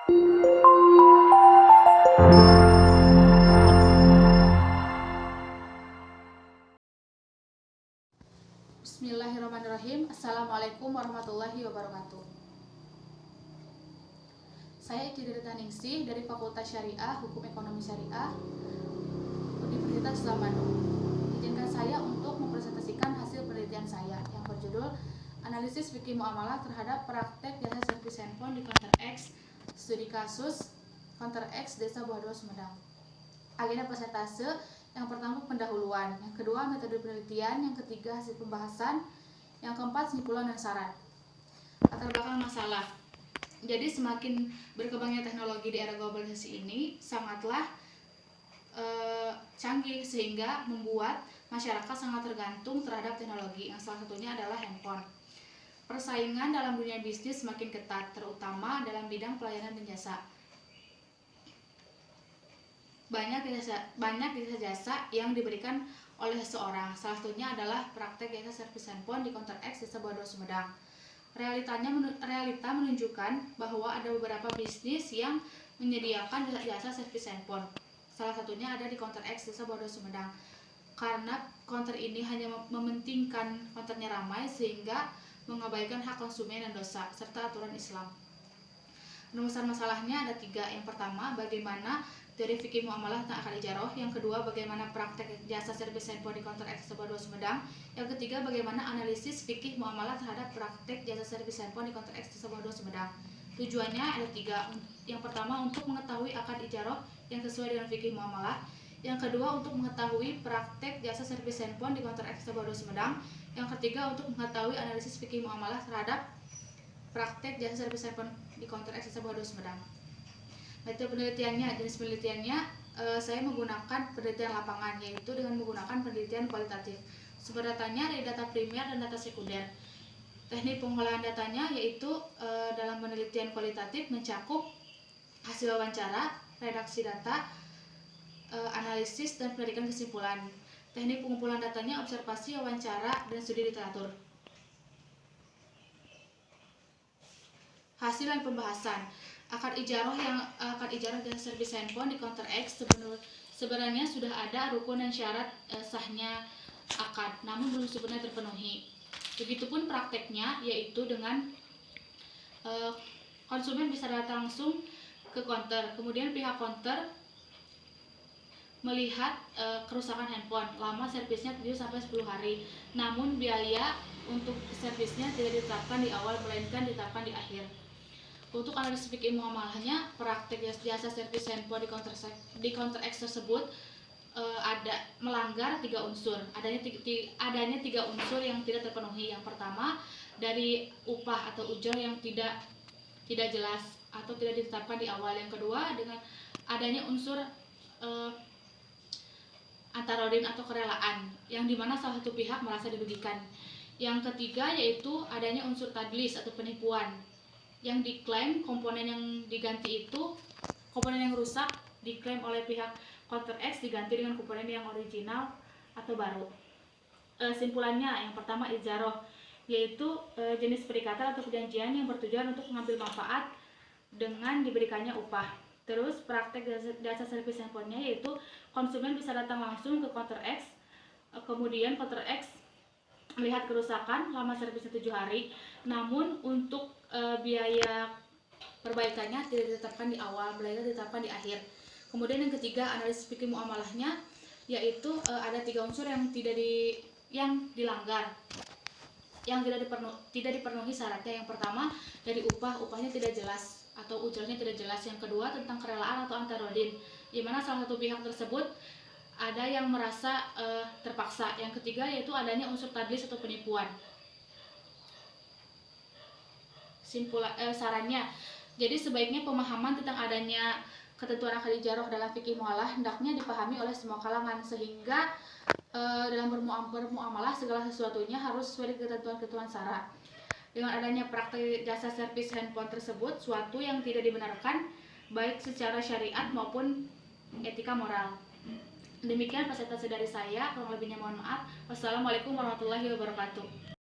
Bismillahirrahmanirrahim. Assalamualaikum warahmatullahi wabarakatuh. Saya Cidrita Ningsih dari Fakultas Syariah Hukum Ekonomi Syariah Universitas Islam Bandung. Izinkan saya untuk mempresentasikan hasil penelitian saya yang berjudul Analisis Fikih Muamalah terhadap Praktek Jasa Servis Handphone di Counter X, Studi Kasus Counter X Desa Buah Dua Sumedang. Agenda persentase: yang pertama pendahuluan, yang kedua metode penelitian, yang ketiga hasil pembahasan, yang keempat simpulan dan saran. Latar belakang masalah. Jadi semakin berkembangnya teknologi di era globalisasi ini sangatlah canggih sehingga membuat masyarakat sangat tergantung terhadap teknologi, yang salah satunya adalah handphone. Persaingan dalam dunia bisnis semakin ketat, terutama dalam bidang pelayanan dan jasa. Banyak jasa yang diberikan oleh seseorang. Salah satunya adalah praktek jasa servis handphone di Counter X Desa Buah Dua Sumedang. Realita menunjukkan bahwa ada beberapa bisnis yang menyediakan jasa servis handphone. Salah satunya ada di Counter X Desa Buah Dua Sumedang. Karena counter ini hanya mementingkan counternya ramai sehingga mengabaikan hak konsumen dan dosa serta aturan Islam. Rumusan masalahnya ada 3. Yang pertama, bagaimana teori fikih muamalah tentang akad ijaroh. Yang kedua, bagaimana praktek jasa servis handphone di Counter X Desa Buah Dua Sumedang. Yang ketiga, bagaimana analisis fikih muamalah terhadap praktek jasa servis handphone di Counter X Desa Buah Dua Sumedang. Tujuannya ada 3. Yang pertama, untuk mengetahui akad ijaroh yang sesuai dengan fikih muamalah. Yang kedua, untuk mengetahui praktek jasa servis handphone di Counter X Desa Buah Dua Sumedang. Yang ketiga, untuk mengetahui analisis fikih muamalah terhadap praktek jasa servis handphone di Counter X Desa Buah Dua Sumedang. Metode penelitiannya, jenis penelitiannya saya menggunakan penelitian lapangan, yaitu dengan menggunakan penelitian kualitatif. Sumber datanya dari data primer dan data sekunder. Teknik pengolahan datanya yaitu dalam penelitian kualitatif mencakup hasil wawancara, redaksi data, analisis dan penarikan kesimpulan. Teknik pengumpulan datanya observasi, wawancara, dan studi literatur. Hasil dan pembahasan. Akad ijaroh jasa servis handphone di Counter X sebenarnya sudah ada rukun dan syarat sahnya akad, namun belum sebenarnya terpenuhi. Begitupun prakteknya, yaitu dengan konsumen bisa datang langsung ke counter, kemudian pihak counter melihat kerusakan handphone, lama servisnya 7-10 hari, namun biaya untuk servisnya tidak ditetapkan di awal melainkan ditetapkan di akhir. Untuk analisis fikih muamalahnya, praktek jasa servis handphone di Counter X tersebut ada melanggar 3 unsur. Adanya 3 unsur yang tidak terpenuhi. Yang pertama, dari upah atau ujrah yang tidak jelas atau tidak ditetapkan di awal. Yang kedua, dengan adanya unsur antarodin atau kerelaan, yang dimana salah satu pihak merasa dirugikan. Yang ketiga, yaitu adanya unsur tadlis atau penipuan, yang diklaim komponen yang diganti itu, komponen yang rusak diklaim oleh pihak Counter X diganti dengan komponen yang original atau baru. Simpulannya, yang pertama ijaroh, yaitu jenis perikatan atau perjanjian yang bertujuan untuk mengambil manfaat dengan diberikannya upah. Terus praktek jasa servis handphonenya, yaitu konsumen bisa datang langsung ke Counter X, kemudian Counter X melihat kerusakan, lama servisnya 7 hari, namun untuk biaya perbaikannya tidak ditetapkan di awal, melainkan ditetapkan di akhir. Kemudian yang ketiga, analisis fikih muamalahnya, yaitu ada 3 unsur yang dilanggar, yang tidak dipenuhi syaratnya. Yang pertama, dari upahnya tidak jelas atau ujrahnya tidak jelas. Yang kedua, tentang kerelaan atau antarodin, di mana salah satu pihak tersebut ada yang merasa terpaksa. Yang ketiga, yaitu adanya unsur tadlis atau penipuan. Sarannya, jadi sebaiknya pemahaman tentang adanya ketentuan akad ijaroh dalam fikih muamalah hendaknya dipahami oleh semua kalangan, sehingga dalam bermuamalah segala sesuatunya harus sesuai dengan ketentuan syara. Dengan adanya praktek jasa servis handphone tersebut, suatu yang tidak dibenarkan baik secara syariat maupun etika moral. Demikian presentasi dari saya, kurang lebihnya mohon maaf. Wassalamualaikum warahmatullahi wabarakatuh.